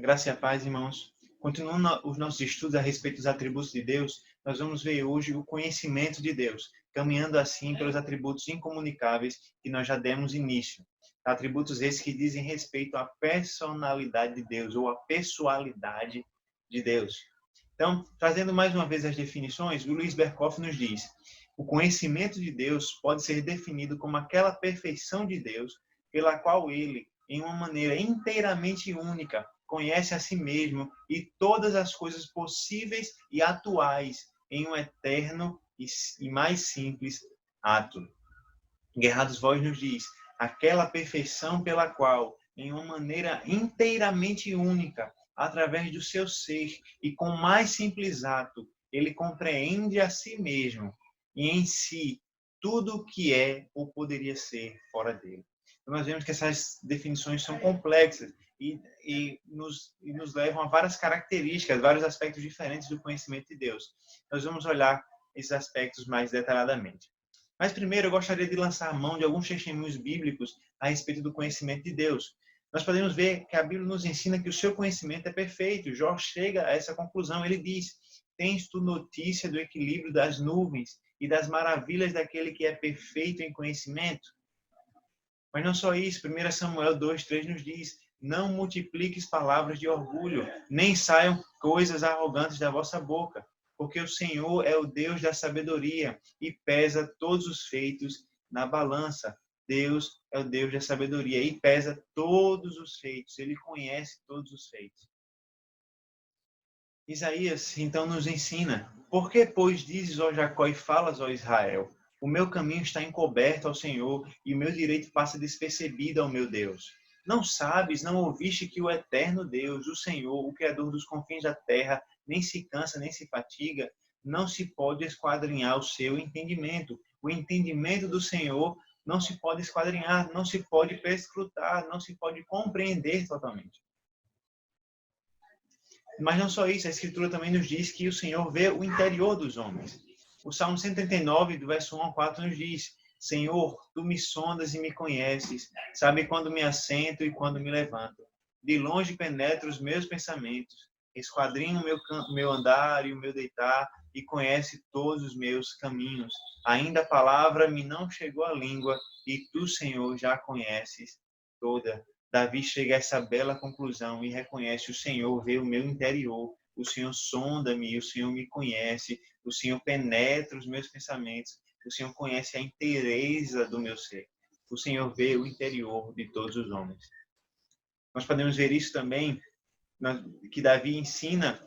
Graça e a paz, irmãos. Continuando os nossos estudos a respeito dos atributos de Deus, nós vamos ver hoje o conhecimento de Deus, caminhando assim pelos atributos incomunicáveis que nós já demos início. Atributos esses que dizem respeito à personalidade de Deus ou à pessoalidade de Deus. Então, trazendo mais uma vez as definições, o Luiz Berkhoff nos diz: o conhecimento de Deus pode ser definido como aquela perfeição de Deus pela qual ele, em uma maneira inteiramente única, conhece a si mesmo e todas as coisas possíveis e atuais em um eterno e mais simples ato. Gerhard Voss nos diz: aquela perfeição pela qual, em uma maneira inteiramente única, através do seu ser e com o mais simples ato, ele compreende a si mesmo e em si tudo o que é ou poderia ser fora dele. Então, nós vemos que essas definições são complexas e nos levam a várias características, vários aspectos diferentes do conhecimento de Deus. Nós vamos olhar esses aspectos mais detalhadamente. Mas primeiro eu gostaria de lançar a mão de alguns testemunhos bíblicos a respeito do conhecimento de Deus. Nós podemos ver que a Bíblia nos ensina que o seu conhecimento é perfeito. Jó chega a essa conclusão. Ele diz: tens tu notícia do equilíbrio das nuvens e das maravilhas daquele que é perfeito em conhecimento? Mas não só isso, 1 Samuel 2:3 nos diz: não multipliques palavras de orgulho, nem saiam coisas arrogantes da vossa boca, porque o Senhor é o Deus da sabedoria e pesa todos os feitos na balança. Deus é o Deus da sabedoria e pesa todos os feitos, ele conhece todos os feitos. Isaías, então, nos ensina: por que, pois, dizes, ó Jacó, e falas, ó Israel? O meu caminho está encoberto ao Senhor, e o meu direito passa despercebido ao meu Deus. Não sabes, não ouviste que o eterno Deus, o Senhor, o Criador dos confins da terra, nem se cansa, nem se fatiga, não se pode esquadrinhar o seu entendimento. O entendimento do Senhor não se pode esquadrinhar, não se pode perscrutar, não se pode compreender totalmente. Mas não só isso, a Escritura também nos diz que o Senhor vê o interior dos homens. O Salmo 139, do verso 1 ao 4, nos diz: Senhor, tu me sondas e me conheces, sabe quando me assento e quando me levanto. De longe penetra os meus pensamentos, esquadrinha o meu andar e o meu deitar, e conhece todos os meus caminhos. Ainda a palavra me não chegou à língua, e tu, Senhor, já conheces toda. Davi chega a essa bela conclusão e reconhece: o Senhor vê o meu interior, o Senhor sonda-me, o Senhor me conhece, o Senhor penetra os meus pensamentos, o Senhor conhece a inteireza do meu ser. O Senhor vê o interior de todos os homens. Nós podemos ver isso também, que Davi ensina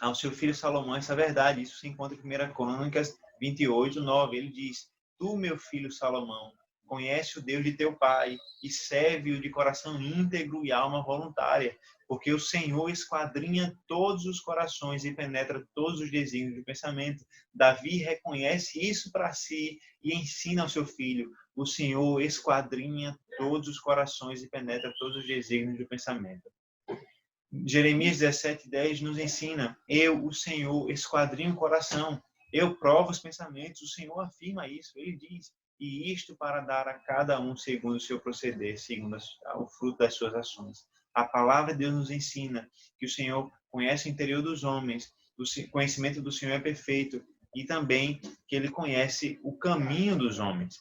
ao seu filho Salomão essa verdade. Isso se encontra em 1 Crônicas 28:9. Ele diz: tu, meu filho Salomão, conhece o Deus de teu pai e serve-o de coração íntegro e alma voluntária, porque o Senhor esquadrinha todos os corações e penetra todos os desígnios do pensamento. Davi reconhece isso para si e ensina ao seu filho: o Senhor esquadrinha todos os corações e penetra todos os desígnios do pensamento. Jeremias 17:10 nos ensina: eu, o Senhor, esquadrinho o coração, eu provo os pensamentos. O Senhor afirma isso, ele diz: e isto para dar a cada um segundo o seu proceder, segundo o fruto das suas ações. A palavra de Deus nos ensina que o Senhor conhece o interior dos homens, o conhecimento do Senhor é perfeito, e também que ele conhece o caminho dos homens.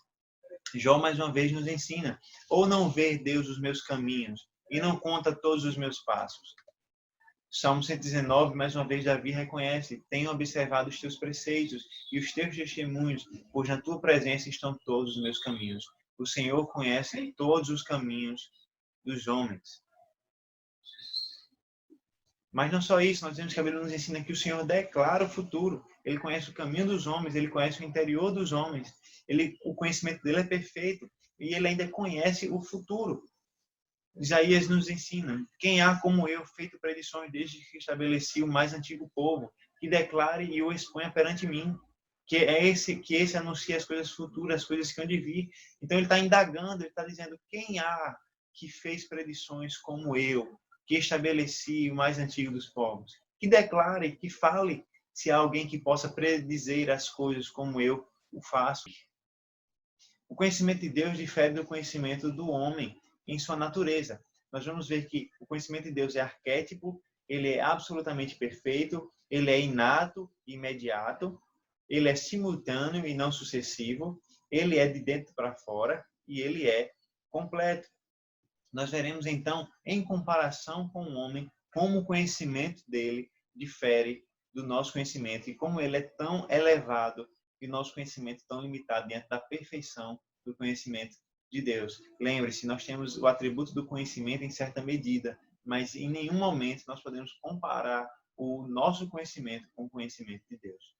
Jó, mais uma vez, nos ensina: ou não vê Deus os meus caminhos, e não conta todos os meus passos. Salmo 119, mais uma vez, Davi reconhece: tenho observado os teus preceitos e os teus testemunhos, pois na tua presença estão todos os meus caminhos. O Senhor conhece todos os caminhos dos homens. Mas não só isso, nós vemos que a Bíblia nos ensina que o Senhor declara o futuro. Ele conhece o caminho dos homens, ele conhece o interior dos homens. O conhecimento dele é perfeito e ele ainda conhece o futuro. Isaías nos ensina: quem há como eu feito predições desde que estabeleci o mais antigo povo, que declare e o exponha perante mim, que esse anuncia as coisas futuras, as coisas que hão de vir. Então ele está indagando, ele está dizendo: quem há que fez predições como eu, que estabeleci o mais antigo dos povos? Que declare, que fale, se há alguém que possa predizer as coisas como eu o faço. O conhecimento de Deus difere do conhecimento do homem em sua natureza. nós vamos ver que o conhecimento de Deus é arquétipo, ele é absolutamente perfeito, ele é inato e imediato, ele é simultâneo e não sucessivo, ele é de dentro para fora e ele é completo. Nós veremos então, em comparação com o homem, como o conhecimento dele difere do nosso conhecimento e como ele é tão elevado e nosso conhecimento tão limitado diante da perfeição do conhecimento de Deus. Lembre-se, nós temos o atributo do conhecimento em certa medida, mas em nenhum momento nós podemos comparar o nosso conhecimento com o conhecimento de Deus.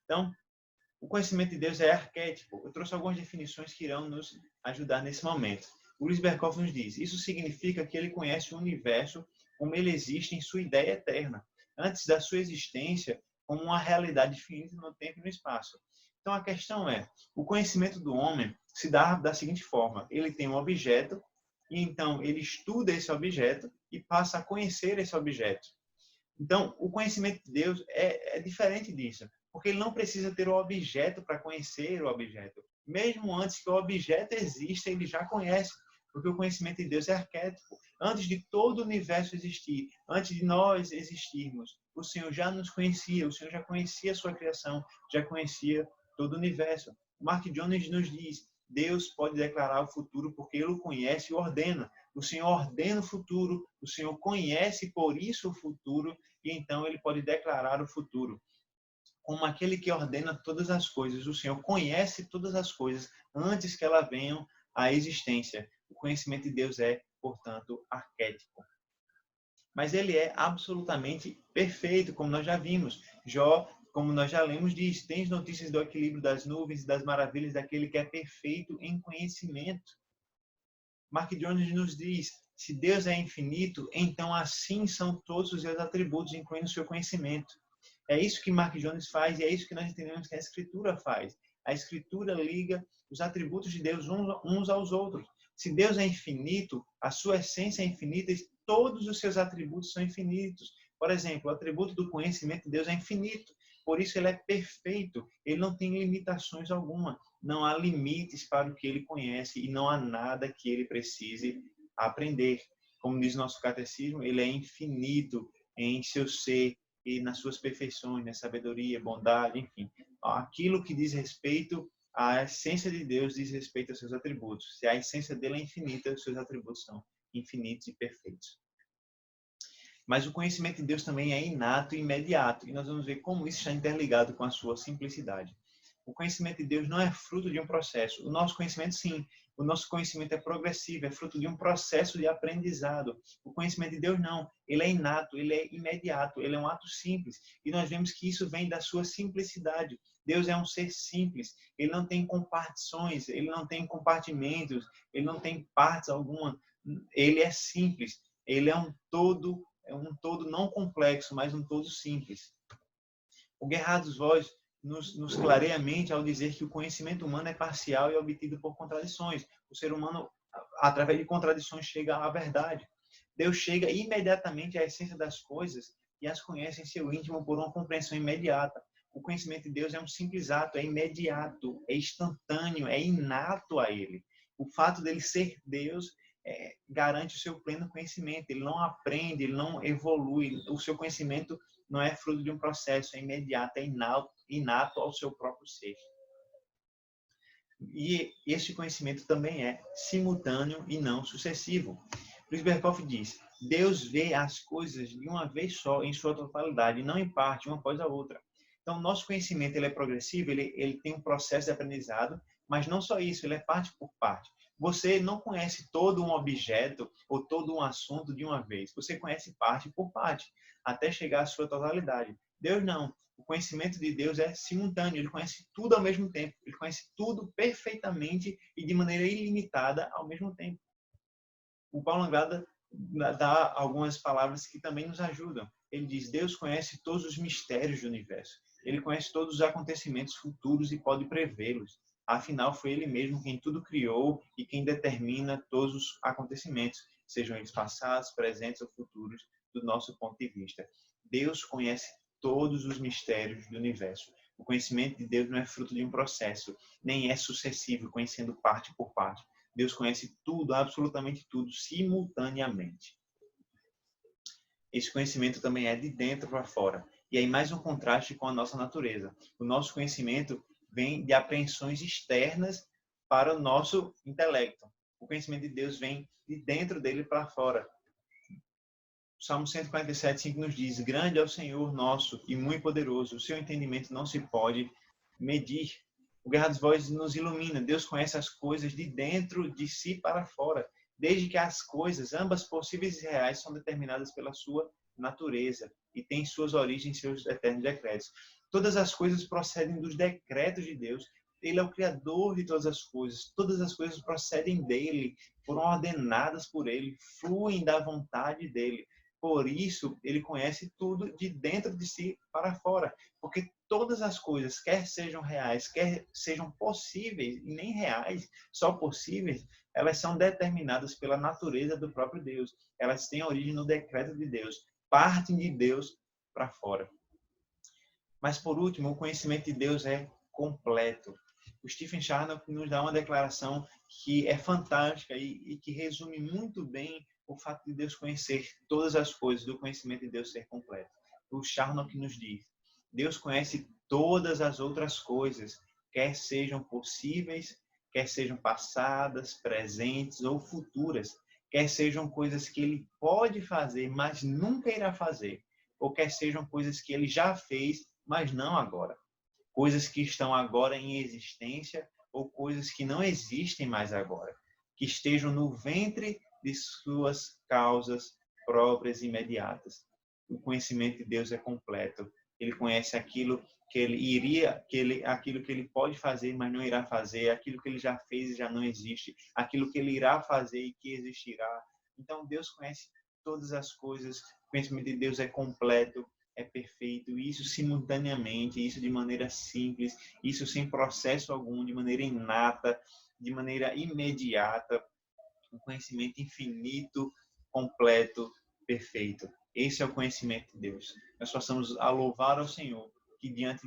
Então, o conhecimento de Deus é arquétipo. Eu trouxe algumas definições que irão nos ajudar nesse momento. O Luiz Berkhoff nos diz, isso significa que ele conhece o universo como ele existe em sua ideia eterna, antes da sua existência como uma realidade finita no tempo e no espaço. Então a questão é, o conhecimento do homem se dá da seguinte forma, ele tem um objeto e então ele estuda esse objeto e passa a conhecer esse objeto. Então o conhecimento de Deus é diferente disso, porque ele não precisa ter o objeto para conhecer o objeto. Mesmo antes que o objeto exista, ele já conhece, porque o conhecimento de Deus é arquétipo. Antes de todo o universo existir, antes de nós existirmos, o Senhor já nos conhecia, o Senhor já conhecia a sua criação, já conhecia todo o universo. Mark Jones nos diz, Deus pode declarar o futuro porque Ele o conhece e ordena. O Senhor ordena o futuro, o Senhor conhece por isso o futuro, e então Ele pode declarar o futuro. Como aquele que ordena todas as coisas, o Senhor conhece todas as coisas antes que elas venham à existência. O conhecimento de Deus é, portanto, arquétipo. Mas ele é absolutamente perfeito, como nós já vimos. Jó, como nós já lemos, diz, tens notícias do equilíbrio das nuvens e das maravilhas daquele que é perfeito em conhecimento. Mark Jones nos diz, se Deus é infinito, então assim são todos os seus atributos, incluindo o seu conhecimento. É isso que Mark Jones faz e é isso que nós entendemos que a Escritura faz. A Escritura liga os atributos de Deus uns aos outros. Se Deus é infinito, a sua essência é infinita e todos os seus atributos são infinitos. Por exemplo, o atributo do conhecimento de Deus é infinito. Por isso ele é perfeito. Ele não tem limitações alguma. Não há limites para o que ele conhece e não há nada que ele precise aprender. Como diz nosso catecismo, ele é infinito em seu ser e nas suas perfeições, na sabedoria, bondade, enfim. Aquilo que diz respeito à essência de Deus diz respeito aos seus atributos. Se a essência dele é infinita, os seus atributos são infinitos e perfeitos. Mas o conhecimento de Deus também é inato e imediato, e nós vamos ver como isso está interligado com a sua simplicidade. O conhecimento de Deus não é fruto de um processo. O nosso conhecimento, sim. O nosso conhecimento é progressivo, é fruto de um processo de aprendizado. O conhecimento de Deus, não. Ele é inato, ele é imediato, ele é um ato simples. E nós vemos que isso vem da sua simplicidade. Deus é um ser simples. Ele não tem compartições, ele não tem compartimentos, ele não tem partes alguma. Ele é simples. Ele é um todo não complexo, mas um todo simples. O Gerhard Voss nos clareia a mente ao dizer que o conhecimento humano é parcial e obtido por contradições. O ser humano, através de contradições, chega à verdade. Deus chega imediatamente à essência das coisas e as conhece em seu íntimo por uma compreensão imediata. O conhecimento de Deus é um simples ato, é imediato, é instantâneo, é inato a ele. O fato dele ser Deus garante o seu pleno conhecimento. Ele não aprende, ele não evolui. O seu conhecimento não é fruto de um processo, é imediato, é inato ao seu próprio ser. E esse conhecimento também é simultâneo e não sucessivo. Luiz Berkhoff diz, Deus vê as coisas de uma vez só, em sua totalidade, e não em parte, uma após a outra. Então, nosso conhecimento ele é progressivo, ele tem um processo de aprendizado, mas não só isso, ele é parte por parte. Você não conhece todo um objeto ou todo um assunto de uma vez. Você conhece parte por parte, até chegar à sua totalidade. Deus não. O conhecimento de Deus é simultâneo. Ele conhece tudo ao mesmo tempo. Ele conhece tudo perfeitamente e de maneira ilimitada ao mesmo tempo. O Paulo Anglada dá algumas palavras que também nos ajudam. Ele diz, Deus conhece todos os mistérios do universo. Ele conhece todos os acontecimentos futuros e pode prevê-los. Afinal, foi Ele mesmo quem tudo criou e quem determina todos os acontecimentos, sejam eles passados, presentes ou futuros, do nosso ponto de vista. Deus conhece todos os mistérios do universo. O conhecimento de Deus não é fruto de um processo, nem é sucessivo, conhecendo parte por parte. Deus conhece tudo, absolutamente tudo, simultaneamente. Esse conhecimento também é de dentro para fora. E aí mais um contraste com a nossa natureza. O nosso conhecimento vem de apreensões externas para o nosso intelecto. O conhecimento de Deus vem de dentro dele para fora. O Salmo 147:5 nos diz: grande é o Senhor nosso e muito poderoso, o seu entendimento não se pode medir. O Guerra das Vozes nos ilumina. Deus conhece as coisas de dentro de si para fora, desde que as coisas, ambas possíveis e reais, são determinadas pela sua natureza e têm suas origens em seus eternos decretos. Todas as coisas procedem dos decretos de Deus. Ele é o Criador de todas as coisas procedem dele, foram ordenadas por ele, fluem da vontade dele. Por isso, ele conhece tudo de dentro de si para fora. Porque todas as coisas, quer sejam reais, quer sejam possíveis, e nem reais, só possíveis, elas são determinadas pela natureza do próprio Deus. Elas têm origem no decreto de Deus. Partem de Deus para fora. Mas, por último, o conhecimento de Deus é completo. O Stephen Charnock nos dá uma declaração que é fantástica e que resume muito bem o fato de Deus conhecer todas as coisas, do conhecimento de Deus ser completo. O Charnock nos diz: Deus conhece todas as outras coisas, quer sejam possíveis, quer sejam passadas, presentes ou futuras, quer sejam coisas que ele pode fazer, mas nunca irá fazer, ou quer sejam coisas que ele já fez, mas não agora. Coisas que estão agora em existência ou coisas que não existem mais agora, que estejam no ventre de suas causas próprias e imediatas. O conhecimento de Deus é completo. Ele conhece aquilo que aquilo que ele pode fazer, mas não irá fazer, aquilo que ele já fez e já não existe, aquilo que ele irá fazer e que existirá. Então Deus conhece todas as coisas. O conhecimento de Deus é completo, é perfeito, isso simultaneamente, isso de maneira simples, isso sem processo algum, de maneira inata, de maneira imediata, um conhecimento infinito, completo, perfeito. Esse é o conhecimento de Deus. Nós passamos a louvar ao Senhor, que diante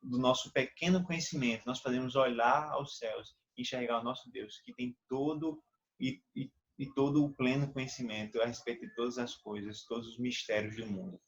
do nosso pequeno conhecimento, nós podemos olhar aos céus e enxergar o nosso Deus, que tem todo e todo o pleno conhecimento a respeito de todas as coisas, todos os mistérios do mundo.